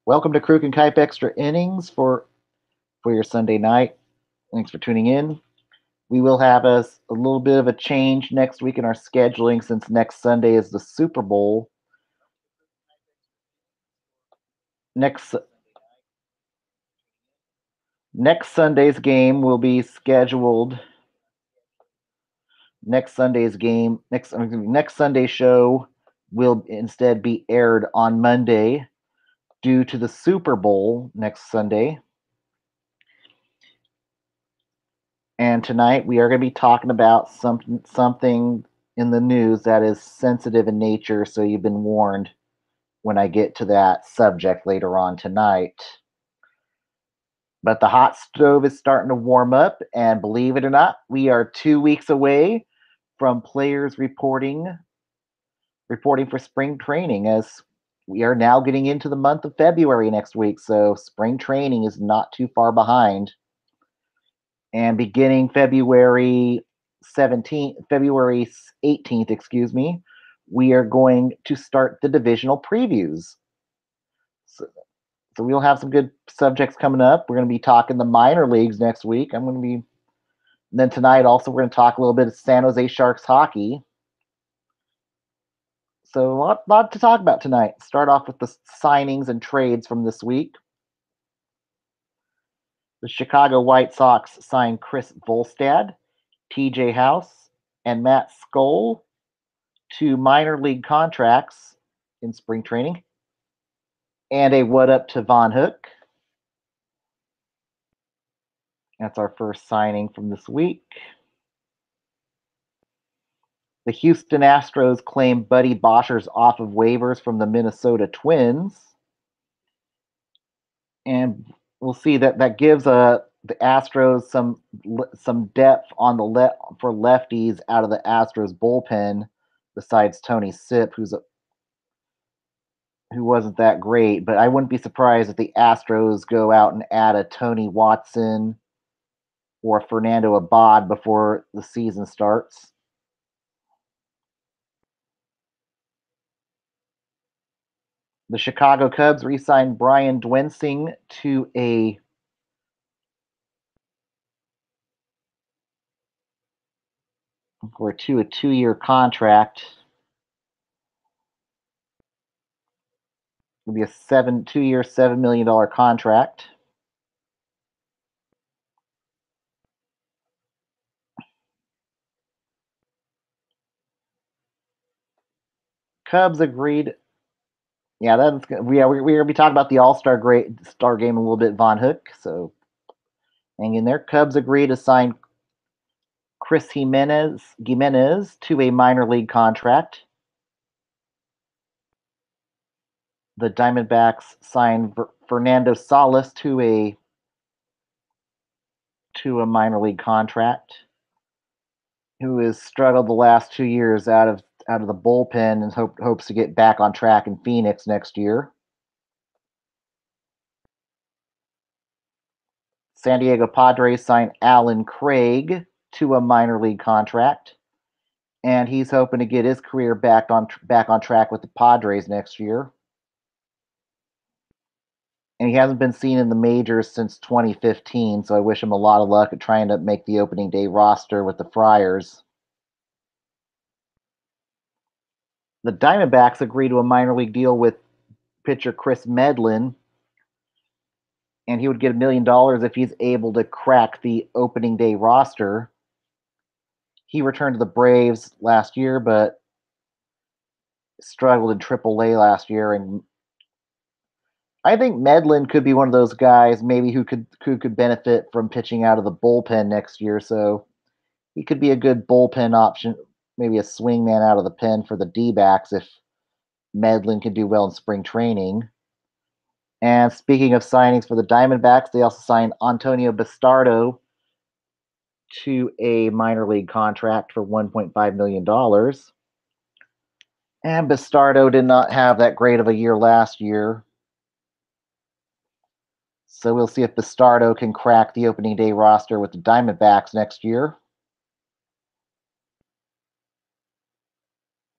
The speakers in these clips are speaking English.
Welcome to Kruk and Kuip Extra Innings for your Sunday night. Thanks for tuning in. We will have a little bit of a change next week in our scheduling since next Sunday is the Super Bowl. Next next Sunday's game will be scheduled. Next Sunday's show will instead be aired on Monday due to the Super Bowl next Sunday. And tonight we are going to be talking about something in the news that is sensitive in nature, so you've been warned when I get to that subject later on tonight. But the hot stove is starting to warm up, and believe it or not, we are 2 weeks away from players reporting for spring training, as we are now getting into the month of February next week, so spring training is not too far behind. And beginning February 18th, we are going to start the divisional previews. So we'll have some good subjects coming up. We're going to be talking the minor leagues next week. And then tonight also we're going to talk a little bit of San Jose Sharks hockey. So a lot to talk about tonight. Start off with the signings and trades from this week. The Chicago White Sox signed Chris Volstad, TJ House, and Matt Skoll to minor league contracts in spring training, and a what up to Von Hook. That's our first signing from this week. The Houston Astros claim Buddy Boshers off of waivers from the Minnesota Twins. And we'll see that gives the Astros some depth on for lefties out of the Astros bullpen, besides Tony Sipp, who wasn't that great. But I wouldn't be surprised if the Astros go out and add a Tony Watson or Fernando Abad before the season starts. The Chicago Cubs re-signed Brian Dwensing to a two-year contract. It'll be a 2-year, $7 million contract. Cubs agreed. Yeah, that's good. We're gonna be talking about the All-Star game a little bit. Von Hook, so hang in there. Cubs agreed to sign Chris Jimenez to a minor league contract. The Diamondbacks signed Fernando Salas to a minor league contract, who has struggled the last 2 years out of the bullpen and hopes to get back on track in Phoenix next year. San Diego Padres signed Alan Craig to a minor league contract, and he's hoping to get his career back on track with the Padres next year. And he hasn't been seen in the majors since 2015, so I wish him a lot of luck at trying to make the opening day roster with the Friars. The Diamondbacks agreed to a minor league deal with pitcher Chris Medlin, and he would get $1 million if he's able to crack the opening day roster. He returned to the Braves last year, but struggled in AAA last year, and I think Medlin could be one of those guys maybe who could benefit from pitching out of the bullpen next year. So he could be a good bullpen option, maybe a swingman out of the pen for the D-backs if Medlin can do well in spring training. And speaking of signings for the Diamondbacks, they also signed Antonio Bastardo to a minor league contract for $1.5 million. And Bastardo did not have that great of a year last year. So we'll see if Bastardo can crack the opening day roster with the Diamondbacks next year.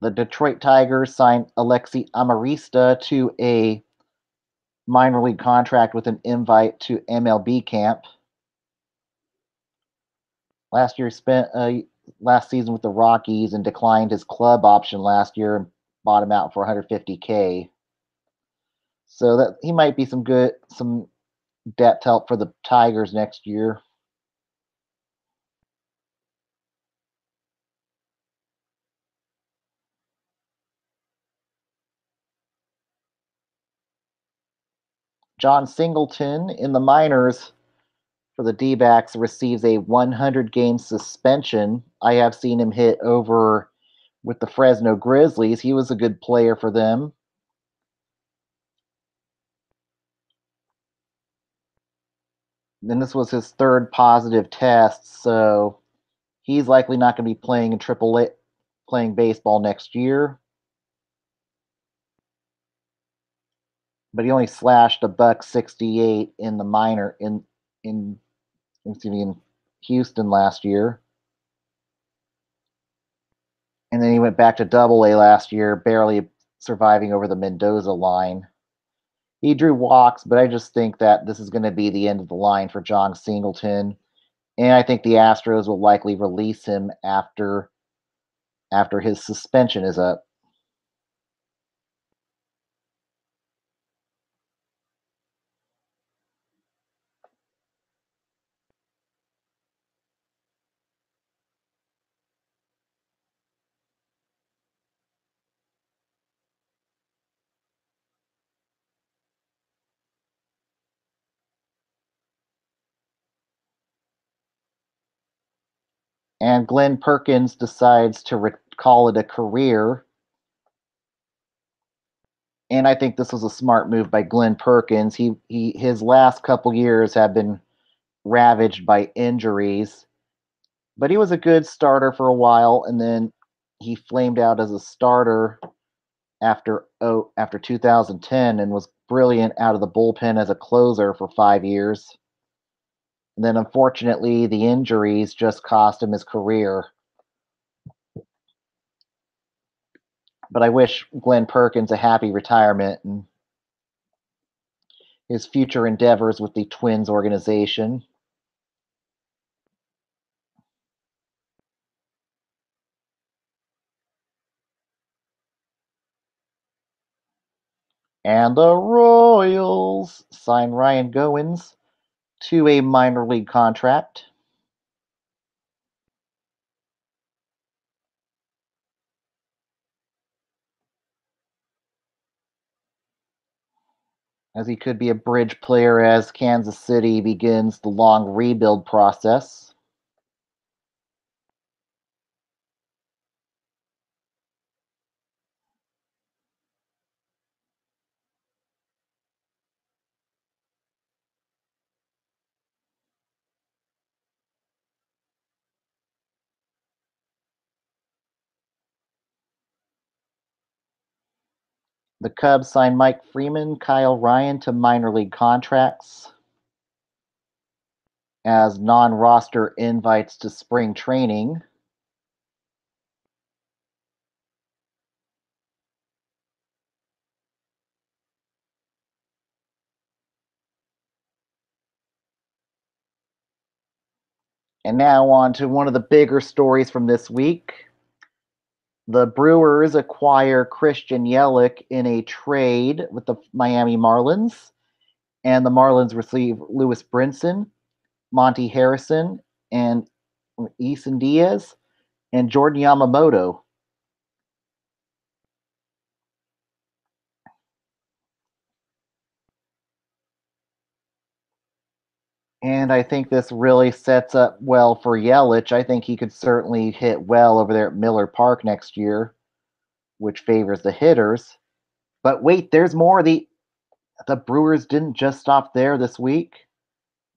The Detroit Tigers signed Alexi Amarista to a minor league contract with an invite to MLB camp. Last year spent last season with the Rockies and declined his club option last year and bought him out for 150K. So that he might be some depth help for the Tigers next year. John Singleton in the minors for the D-backs receives a 100-game suspension. I have seen him hit over with the Fresno Grizzlies. He was a good player for them. And this was his third positive test, so he's likely not going to be playing in AAA, playing baseball next year. But he only slashed a buck 68 in the minor in Houston last year. And then he went back to AA last year, barely surviving over the Mendoza line. He drew walks, but I just think that this is going to be the end of the line for John Singleton. And I think the Astros will likely release him after his suspension is up. And Glenn Perkins decides to call it a career. And I think this was a smart move by Glenn Perkins. His last couple years have been ravaged by injuries, but he was a good starter for a while, and then he flamed out as a starter after 2010 and was brilliant out of the bullpen as a closer for 5 years. And then unfortunately, the injuries just cost him his career. But I wish Glenn Perkins a happy retirement and his future endeavors with the Twins organization. And the Royals sign Ryan Goins to a minor league contract. As he could be a bridge player as Kansas City begins the long rebuild process. The Cubs signed Mike Freeman, Kyle Ryan to minor league contracts as non-roster invites to spring training. And now on to one of the bigger stories from this week. The Brewers acquire Christian Yelich in a trade with the Miami Marlins, and the Marlins receive Lewis Brinson, Monty Harrison, and Eason Diaz, and Jordan Yamamoto. And I think this really sets up well for Yelich. I think he could certainly hit well over there at Miller Park next year, which favors the hitters. But wait, there's more. The Brewers didn't just stop there this week.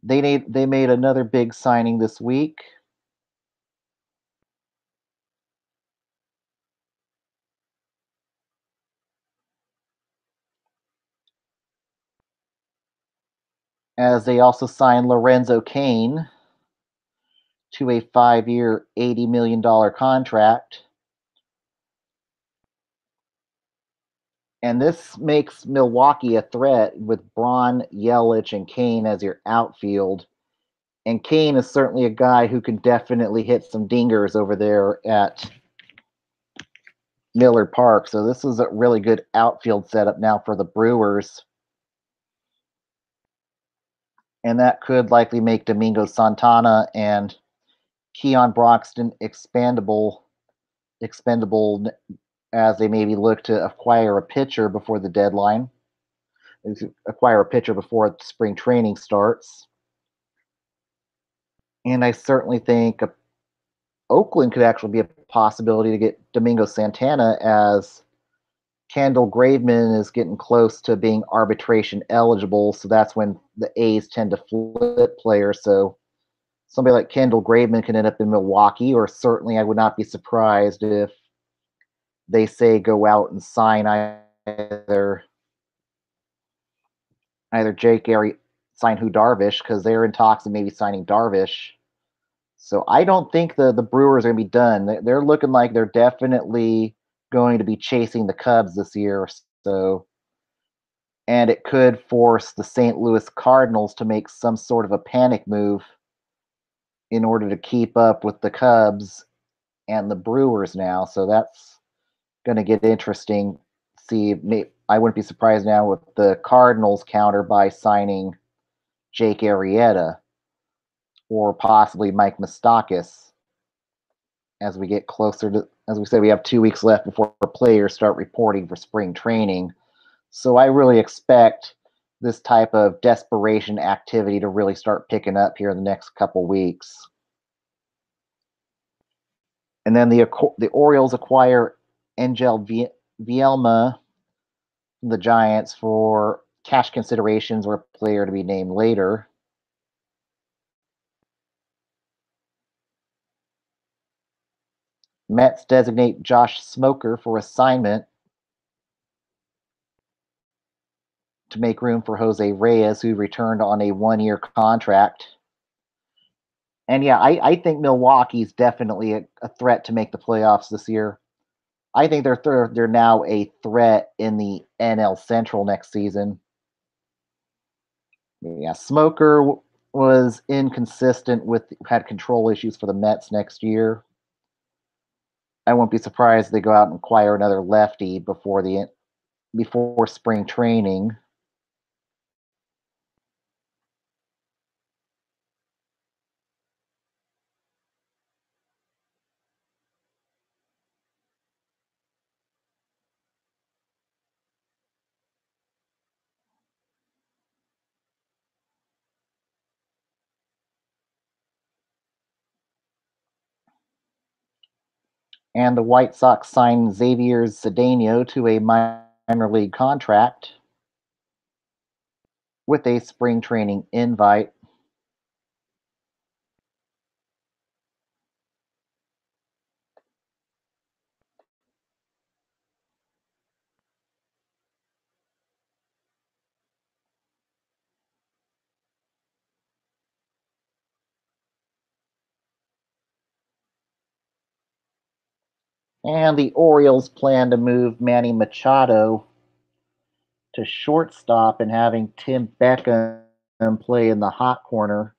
They made another big signing this week as they also signed Lorenzo Cain to a 5-year, $80 million contract. And this makes Milwaukee a threat with Braun, Yelich, and Kane as your outfield. And Kane is certainly a guy who can definitely hit some dingers over there at Miller Park. So this is a really good outfield setup now for the Brewers. And that could likely make Domingo Santana and Keon Broxton expendable as they maybe look to acquire a pitcher before the deadline, acquire a pitcher before spring training starts. And I certainly think Oakland could actually be a possibility to get Domingo Santana, as Kendall Graveman is getting close to being arbitration eligible. So that's when the A's tend to flip players. So somebody like Kendall Graveman can end up in Milwaukee, or certainly I would not be surprised if they say go out and sign either Jake Gary, sign who Darvish, because they're in talks of maybe signing Darvish. So I don't think the Brewers are going to be done. They're looking like they're definitely going to be chasing the Cubs this year. So, and it could force the St. Louis Cardinals to make some sort of a panic move in order to keep up with the Cubs and the Brewers now. So that's going to get interesting. See, I wouldn't be surprised now with the Cardinals counter by signing Jake Arrieta or possibly Mike Moustakas as we get closer to, as we said, we have 2 weeks left before players start reporting for spring training. So I really expect this type of desperation activity to really start picking up here in the next couple weeks. And then the Orioles acquire Angel Vielma from the Giants for cash considerations or a player to be named later. Mets designate Josh Smoker for assignment to make room for Jose Reyes, who returned on a 1-year contract. And yeah, I think Milwaukee's definitely a threat to make the playoffs this year. I think they're now a threat in the NL Central next season. Yeah, Smoker was inconsistent had control issues for the Mets next year. I won't be surprised if they go out and acquire another lefty before spring training. And the White Sox signed Xavier Cedeno to a minor league contract with a spring training invite. And the Orioles plan to move Manny Machado to shortstop and having Tim Beckham play in the hot corner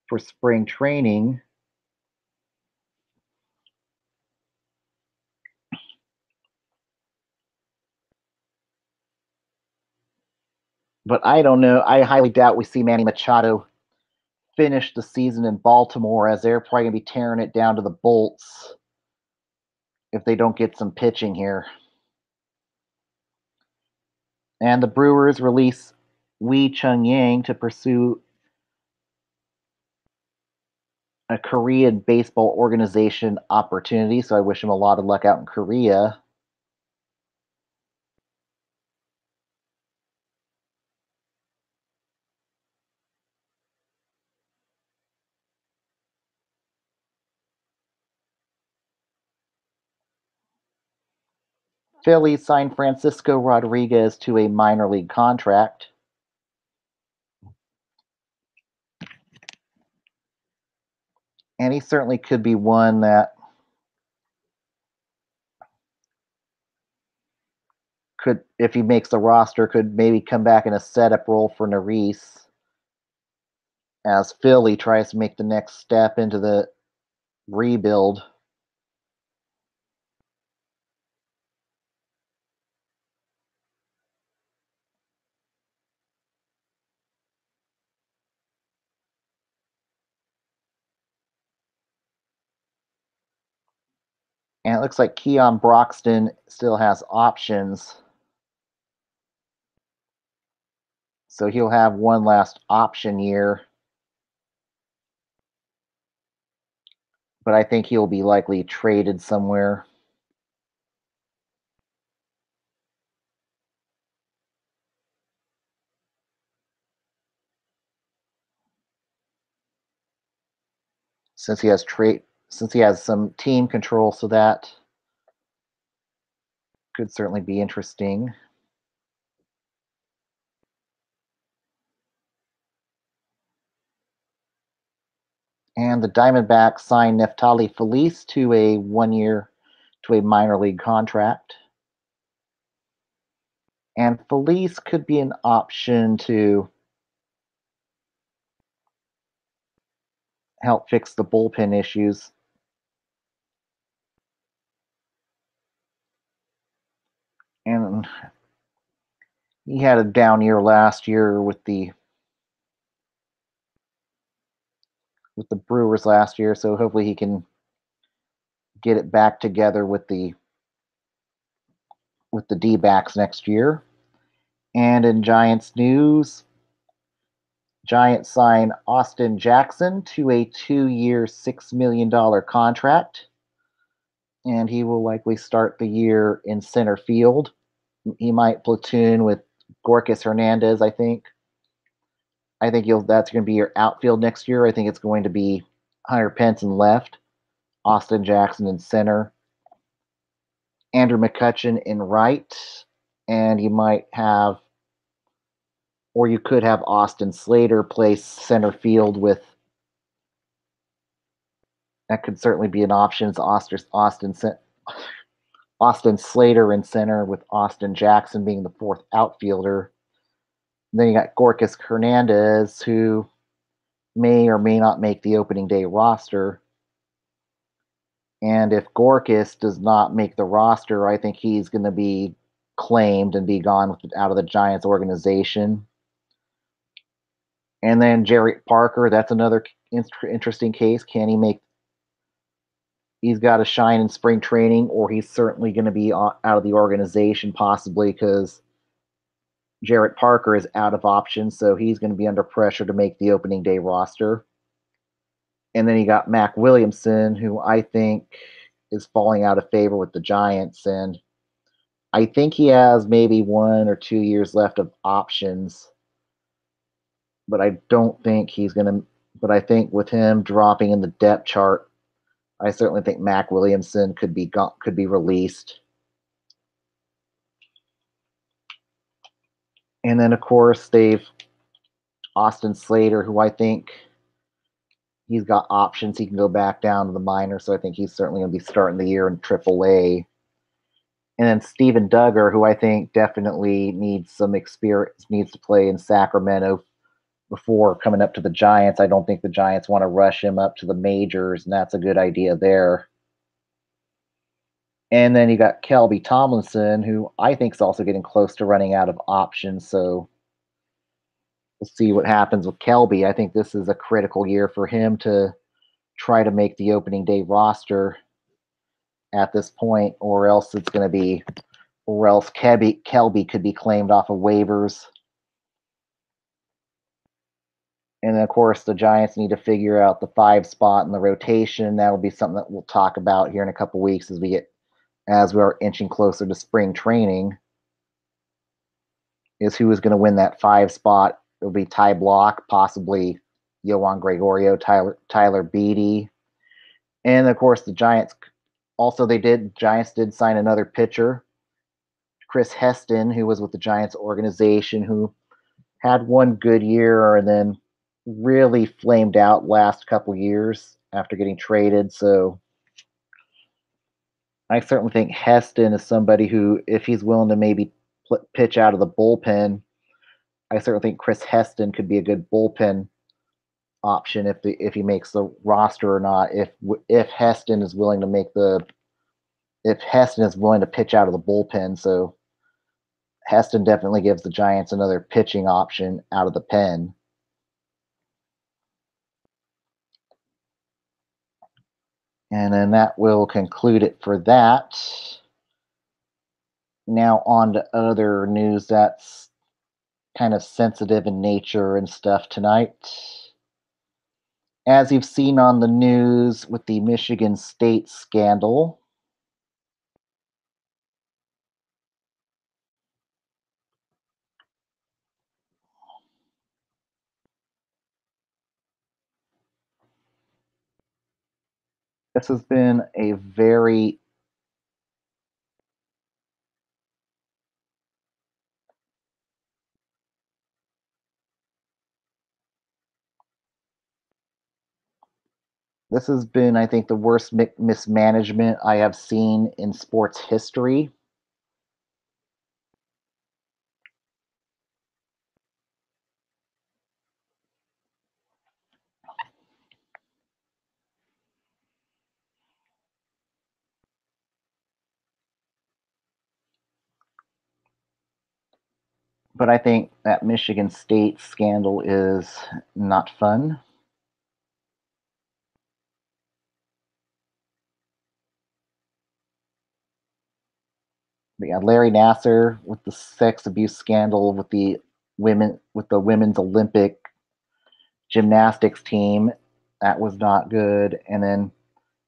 for spring training. But I don't know. I highly doubt we see Manny Machado finish the season in Baltimore, as they're probably going to be tearing it down to the bolts if they don't get some pitching here. And the Brewers release Wei Chung Yang to pursue a Korean baseball organization opportunity. So I wish him a lot of luck out in Korea. Philly signed Francisco Rodriguez to a minor league contract. And he certainly could be one that could, if he makes the roster, could maybe come back in a setup role for Nerys as Philly tries to make the next step into the rebuild. And it looks like Keon Broxton still has options. So he'll have one last option year. But I think he'll be likely traded somewhere. Since he has some team control, so that could certainly be interesting. And the Diamondbacks signed Neftali Felice to a minor league contract. And Felice could be an option to help fix the bullpen issues. And he had a down year last year with the Brewers last year, so hopefully he can get it back together with the D-backs next year. And in Giants news, Giants sign Austin Jackson to a 2-year, $6 million contract, and he will likely start the year in center field. He might platoon with Gorkis Hernandez, I think. That's going to be your outfield next year. I think it's going to be Hunter Pence in left, Austin Jackson in center, Andrew McCutchen in right, and you could have Austin Slater play center field with. That could certainly be an option. It's Austin Slater in center with Austin Jackson being the fourth outfielder. And then you got Gorkis Hernandez, who may or may not make the opening day roster. And if Gorkis does not make the roster, I think he's going to be claimed and be gone out of the Giants organization. And then Jarrett Parker, that's another interesting case. Can he make? He's got to shine in spring training, or he's certainly going to be out of the organization, possibly because Jarrett Parker is out of options, so he's going to be under pressure to make the opening day roster. And then you got Mac Williamson, who I think is falling out of favor with the Giants, and I think he has maybe 1 or 2 years left of options, but I don't think he's going to. But I think with him dropping in the depth chart, I certainly think Mac Williamson could be released. And then of course they've Austin Slater, who I think he's got options. He can go back down to the minors, so I think he's certainly going to be starting the year in AAA. And then Steven Duggar, who I think definitely needs some experience, needs to play in Sacramento before coming up to the Giants. I don't think the Giants want to rush him up to the majors, and that's a good idea there. And then you got Kelby Tomlinson, who I think is also getting close to running out of options. So we'll see what happens with Kelby. I think this is a critical year for him to try to make the opening day roster at this point, or else Kelby could be claimed off of waivers. And then, of course, the Giants need to figure out the 5 spot in the rotation. That will be something that we'll talk about here in a couple weeks as we are inching closer to spring training. Is who is going to win that 5 spot? It'll be Ty Block, possibly Yohan Gregorio, Tyler Beatty, and of course the Giants. Also, Giants did sign another pitcher, Chris Heston, who was with the Giants organization, who had one good year and then really flamed out last couple years after getting traded. So I certainly think Heston is somebody who, if he's willing to maybe pitch out of the bullpen. I certainly think Chris Heston could be a good bullpen option if he makes the roster or not. If Heston is willing to make the if Heston is willing to pitch out of the bullpen, so Heston definitely gives the Giants another pitching option out of the pen. And then that will conclude it for that. Now on to other news that's kind of sensitive in nature and stuff tonight. As you've seen on the news with the Michigan State scandal, this has been a very this has been, I think, the worst mismanagement I have seen in sports history. But I think that Michigan State scandal is not fun. But yeah, Larry Nasser with the sex abuse scandal with the women's Olympic gymnastics team, that was not good. And then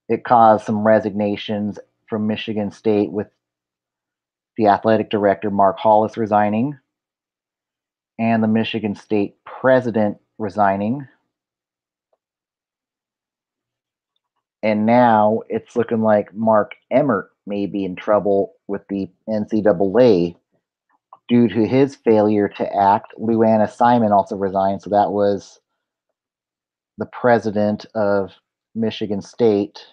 it caused some resignations from Michigan State with the athletic director Mark Hollis resigning and the Michigan State president resigning. And now it's looking like Mark Emmert may be in trouble with the NCAA due to his failure to act. Lou Anna Simon also resigned, so that was the president of Michigan State.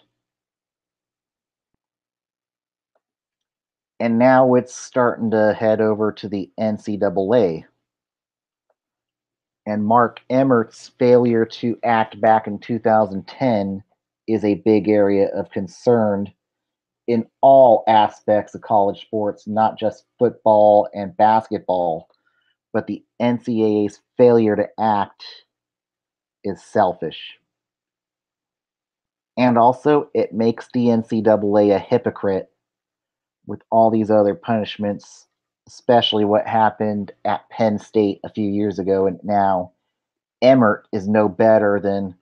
And now it's starting to head over to the NCAA. And Mark Emmert's failure to act back in 2010 is a big area of concern in all aspects of college sports, not just football and basketball, but the NCAA's failure to act is selfish. And also, it makes the NCAA a hypocrite with all these other punishments, especially what happened at Penn State a few years ago. And now Emmert is no better than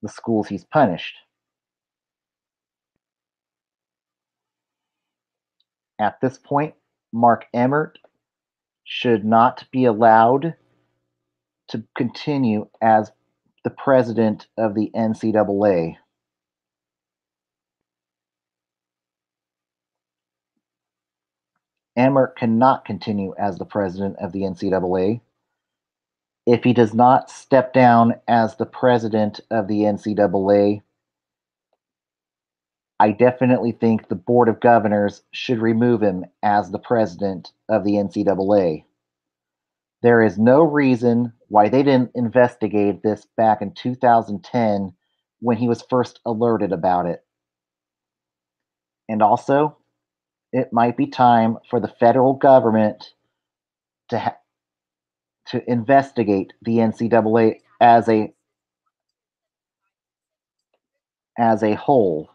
the schools he's punished. At this point, Mark Emmert should not be allowed to continue as the president of the NCAA. Emmert cannot continue as the president of the NCAA. If he does not step down as the president of the NCAA, I definitely think the Board of Governors should remove him as the president of the NCAA. There is no reason why they didn't investigate this back in 2010 when he was first alerted about it. And also, it might be time for the federal government to to investigate the NCAA as a whole.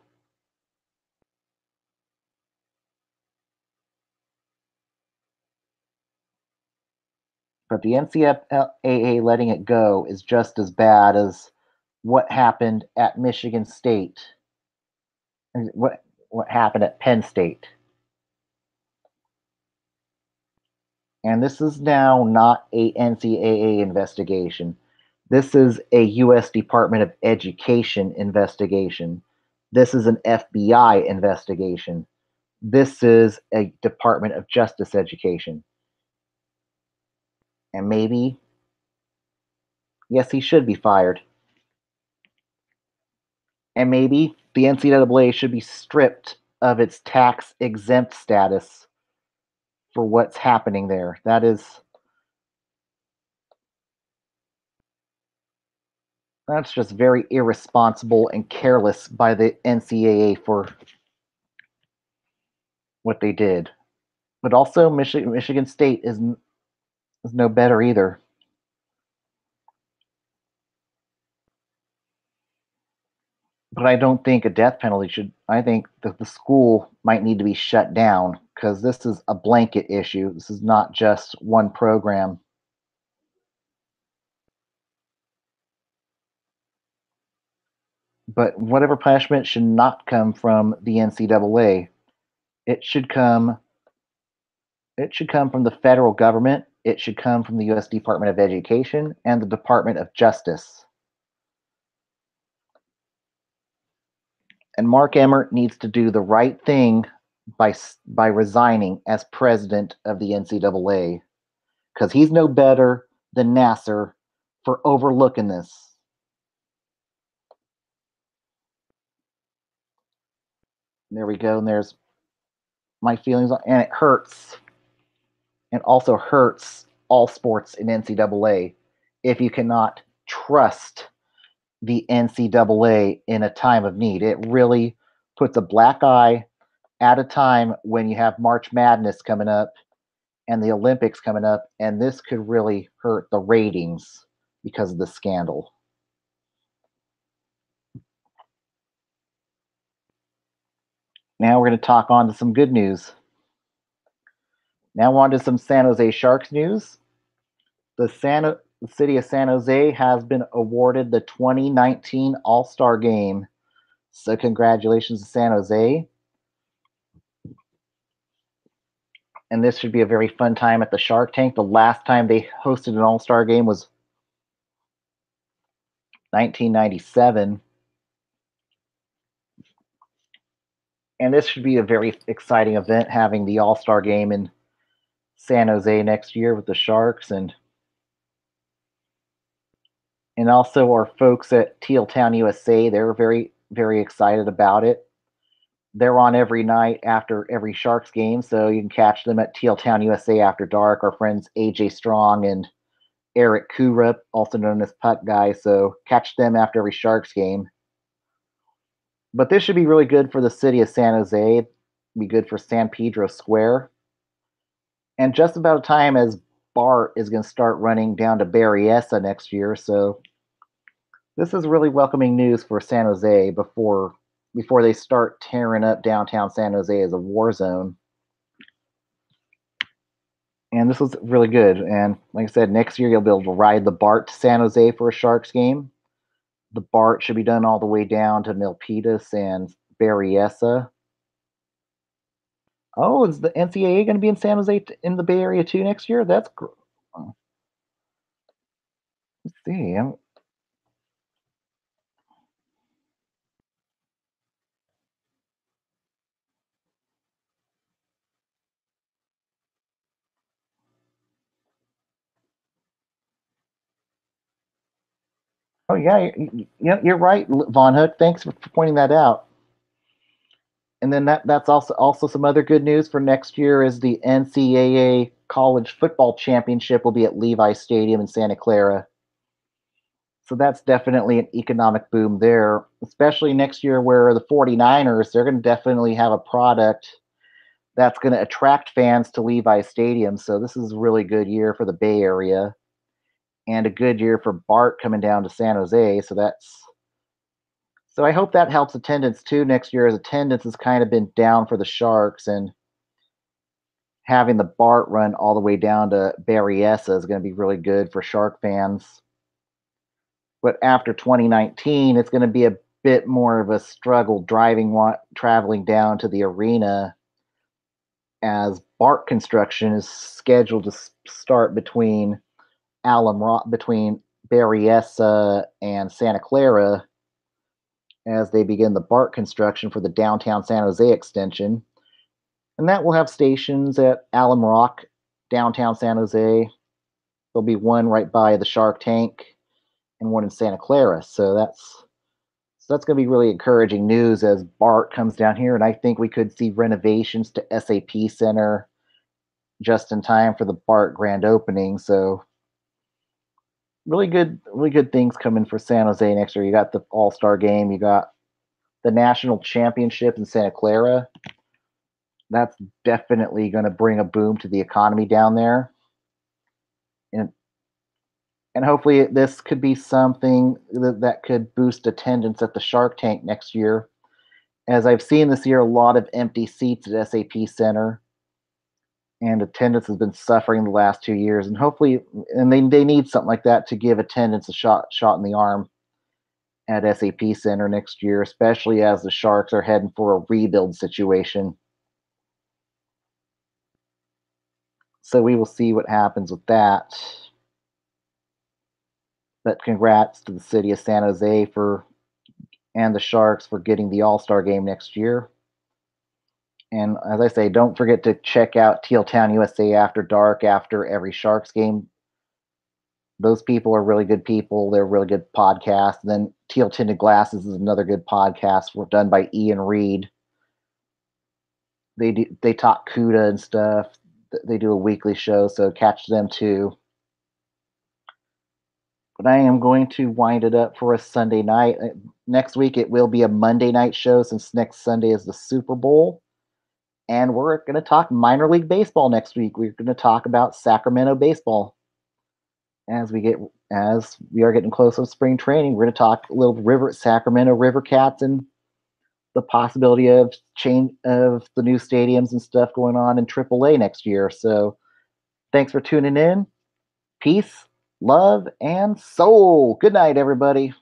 But the NCAA letting it go is just as bad as what happened at Michigan State and what happened at Penn State. And this is now not a NCAA investigation. This is a U.S. Department of Education investigation. This is an FBI investigation. This is a Department of Justice education. And maybe, yes, he should be fired. And maybe the NCAA should be stripped of its tax exempt status for what's happening there. That's just very irresponsible and careless by the NCAA for what they did. But also, Michigan State is no better either. But I don't think a death penalty should. I think that the school might need to be shut down because this is a blanket issue. This is not just one program. But whatever punishment should not come from the NCAA. It should come. It should come from the federal government. It should come from the U.S. Department of Education and the Department of Justice. And Mark Emmert needs to do the right thing by resigning as president of the NCAA because he's no better than Nasser for overlooking this. There we go. And there's my feelings, and it hurts. It also hurts all sports in NCAA if you cannot trust the NCAA in a time of need. It really puts a black eye at a time when you have March Madness coming up and the Olympics coming up, and this could really hurt the ratings because of the scandal. Now we're going to talk on to some good news. Now on to some San Jose Sharks news. The city of San Jose has been awarded the 2019 All-Star Game. So congratulations to San Jose. And this should be a very fun time at the Shark Tank. The last time they hosted an All-Star Game was 1997. And this should be a very exciting event, having the All-Star Game in San Jose next year with the Sharks, and also our folks at Teal Town USA. They're very, very excited about it. They're on every night after every Sharks game, so you can catch them at Teal Town USA after dark. Our friends AJ Strong and Eric Kurup, also known as Puck Guy, so catch them after every Sharks game. But this should be really good for the city of San Jose. Be good for San Pedro Square. And just about a time as BART is going to start running down to Berryessa next year, so this is really welcoming news for San Jose before they start tearing up downtown San Jose as a war zone. And this was really good. And like I said, next year you'll be able to ride the BART to San Jose for a Sharks game. The BART should be done all the way down to Milpitas and Berryessa. Oh, is the NCAA going to be in San Jose in the Bay Area too next year? That's let's see. Oh yeah, you're right, Von Hook. Thanks for pointing that out. And then that's also some other good news for next year is the NCAA College Football Championship will be at Levi Stadium in Santa Clara. So that's definitely an economic boom there, especially next year where the 49ers, they're going to definitely have a product that's going to attract fans to Levi Stadium. So this is a really good year for the Bay Area and a good year for BART coming down to San Jose. So I hope that helps attendance too next year, as attendance has kind of been down for the Sharks, and having the BART run all the way down to Berryessa is going to be really good for Shark fans. But after 2019, it's going to be a bit more of a struggle traveling down to the arena, as BART construction is scheduled to start between between Berryessa and Santa Clara, as they begin the BART construction for the downtown San Jose extension. And that will have stations at Alum Rock, downtown San Jose. There'll be one right by the Shark Tank and one in Santa Clara. So that's going to be really encouraging news as BART comes down here. And I think we could see renovations to SAP Center just in time for the Bart grand opening. So really good things coming for San Jose next year. You got the All Star game, you got the national championship in Santa Clara. That's definitely going to bring a boom to the economy down there, and hopefully this could be something that could boost attendance at the Shark Tank next year. As I've seen this year, a lot of empty seats at SAP Center, and attendance has been suffering the last 2 years. And hopefully, and they need something like that to give attendance a shot in the arm at SAP Center next year, especially as the Sharks are heading for a rebuild situation. So we will see what happens with that. But congrats to the city of San Jose for and the Sharks for getting the All Star game next year. And as I say, don't forget to check out Teal Town USA After Dark after every Sharks game. Those people are really good people. They're a really good podcast. And then Teal Tinted Glasses is another good podcast done by Ian Reed. They talk CUDA and stuff. They do a weekly show, so catch them too. But I am going to wind it up for a Sunday night. Next week it will be a Monday night show since next Sunday is the Super Bowl. And we're going to talk minor league baseball next week. We're going to talk about Sacramento baseball. As we are getting close to spring training, we're going to talk a little Sacramento River Cats and the possibility of change of the new stadiums and stuff going on in AAA next year. So thanks for tuning in. Peace, love, and soul. Good night, everybody.